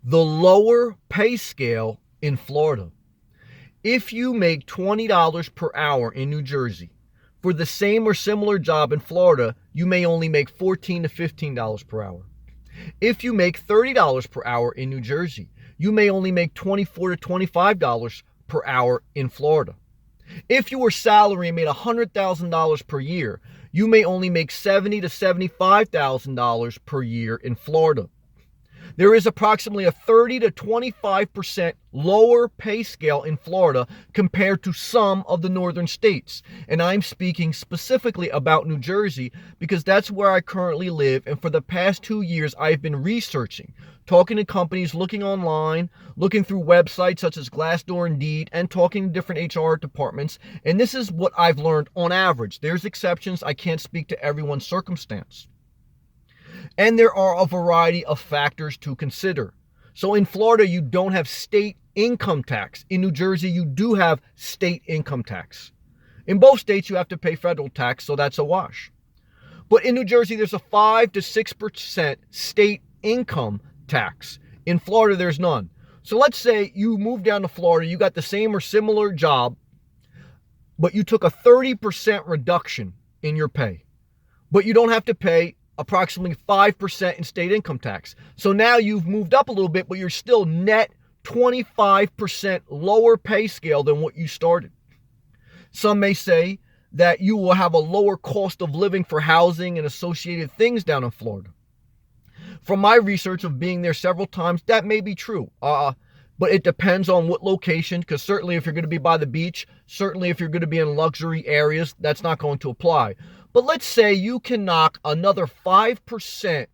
the lower pay scale in Florida. If you make $20 per hour in New Jersey, for the same or similar job in Florida, you may only make $14 to $15 per hour. If you make $30 per hour in New Jersey, you may only make $24 to $25 per hour in Florida. If your salary made $100,000 per year, you may only make $70,000 to $75,000 per year in Florida. There is approximately a 30 to 25% lower pay scale in Florida compared to some of the northern states. And I'm speaking specifically about New Jersey because that's where I currently live. And for the past 2 years, I've been researching, talking to companies, looking online, looking through websites such as Glassdoor, Indeed, and talking to different HR departments. And this is what I've learned on average. There's exceptions. I can't speak to everyone's circumstance. And there are a variety of factors to consider. So in Florida, you don't have state income tax. In New Jersey, you do have state income tax. In both states, you have to pay federal tax, so that's a wash. But in New Jersey, there's a 5 to 6% state income tax. In Florida, there's none. So let's say you moved down to Florida, you got the same or similar job, but you took a 30% reduction in your pay. But you don't have to pay approximately 5% in state income tax. So now you've moved up a little bit, but you're still net 25% lower pay scale than what you started. Some may say that you will have a lower cost of living for housing and associated things down in Florida. From my research of being there several times, that may be true. But it depends on what location, because certainly if you're going to be by the beach, certainly if you're going to be in luxury areas, that's not going to apply. But let's say you can knock another 5%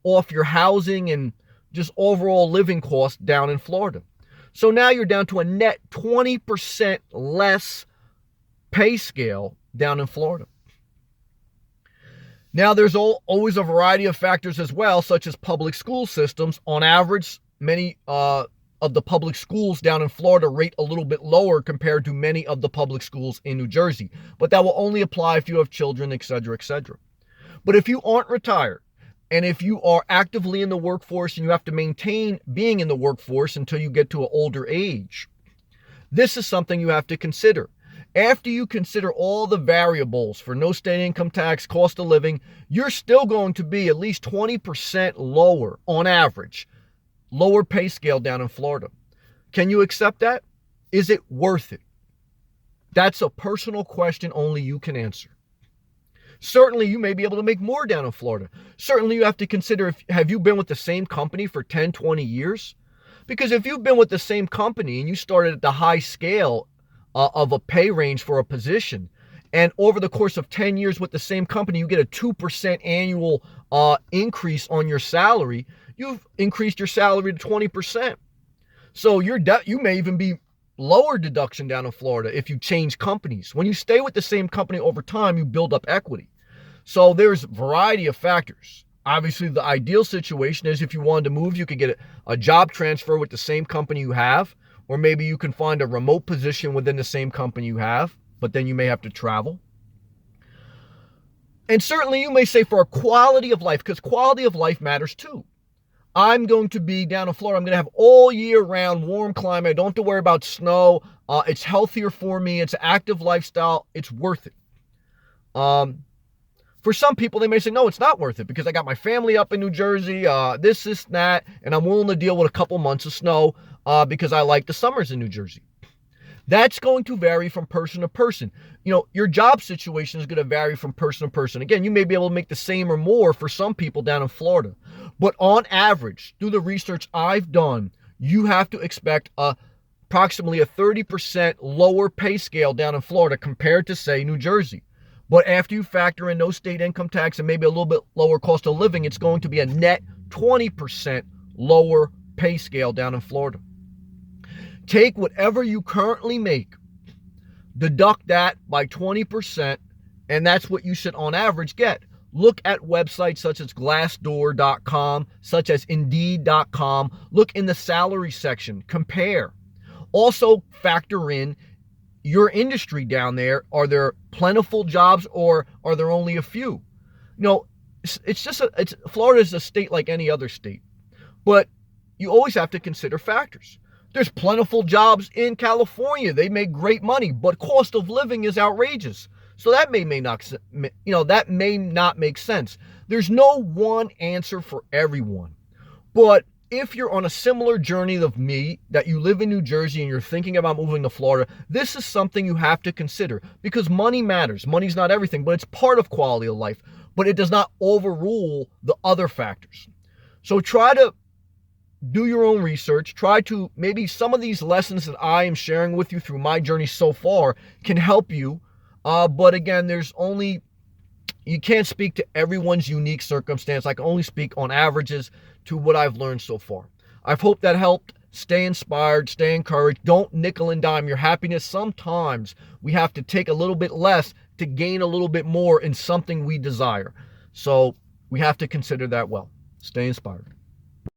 off your housing and just overall living costs down in Florida. So now you're down to a net 20% less pay scale down in Florida. Now there's always a variety of factors as well, such as public school systems. On average, many of the public schools down in Florida rate a little bit lower compared to many of the public schools in New Jersey. But that will only apply if you have children, etc., etc. But if you aren't retired, and if you are actively in the workforce and you have to maintain being in the workforce until you get to an older age, this is something you have to consider. After you consider all the variables for no state income tax, cost of living, you're still going to be at least 20% lower on average. Lower pay scale down in Florida. Can you accept that? Is it worth it? That's a personal question only you can answer. Certainly, you may be able to make more down in Florida. Certainly, you have to consider, have you been with the same company for 10, 20 years? Because if you've been with the same company and you started at the high scale of a pay range for a position, and over the course of 10 years with the same company, you get a 2% annual increase on your salary, you've increased your salary to 20%. So you may even be lower deduction down in Florida if you change companies. When you stay with the same company over time, you build up equity. So there's a variety of factors. Obviously, the ideal situation is if you wanted to move, you could get a job transfer with the same company you have, or maybe you can find a remote position within the same company you have, but then you may have to travel. And certainly you may say for a quality of life, because quality of life matters too. I'm going to be down in Florida. I'm going to have all year round warm climate. I don't have to worry about snow. It's healthier for me. It's an active lifestyle. It's worth it. For some people, they may say, no, it's not worth it because I got my family up in New Jersey, this, that, and I'm willing to deal with a couple months of snow because I like the summers in New Jersey. That's going to vary from person to person. You know, your job situation is going to vary from person to person. Again, you may be able to make the same or more for some people down in Florida. But on average, through the research I've done, you have to expect approximately a 30% lower pay scale down in Florida compared to, say, New Jersey. But after you factor in no state income tax and maybe a little bit lower cost of living, it's going to be a net 20% lower pay scale down in Florida. Take whatever you currently make, deduct that by 20%, and that's what you should on average get. Look at websites such as Glassdoor.com, such as Indeed.com. Look in the salary section. Compare. Also factor in your industry down there. Are there plentiful jobs or are there only a few? You know, Florida is a state like any other state. But you always have to consider factors. There's plentiful jobs in California. They make great money, but cost of living is outrageous. So that may not, that may not make sense. There's no one answer for everyone. But if you're on a similar journey of me, that you live in New Jersey and you're thinking about moving to Florida, this is something you have to consider, because money matters. Money's not everything, but it's part of quality of life, but it does not overrule the other factors. So try to do your own research. Try to, maybe some of these lessons that I am sharing with you through my journey so far can help you. But again, you can't speak to everyone's unique circumstance. I can only speak on averages to what I've learned so far. I hope that helped. Stay inspired, stay encouraged. Don't nickel and dime your happiness. Sometimes we have to take a little bit less to gain a little bit more in something we desire. So we have to consider that well. Stay inspired.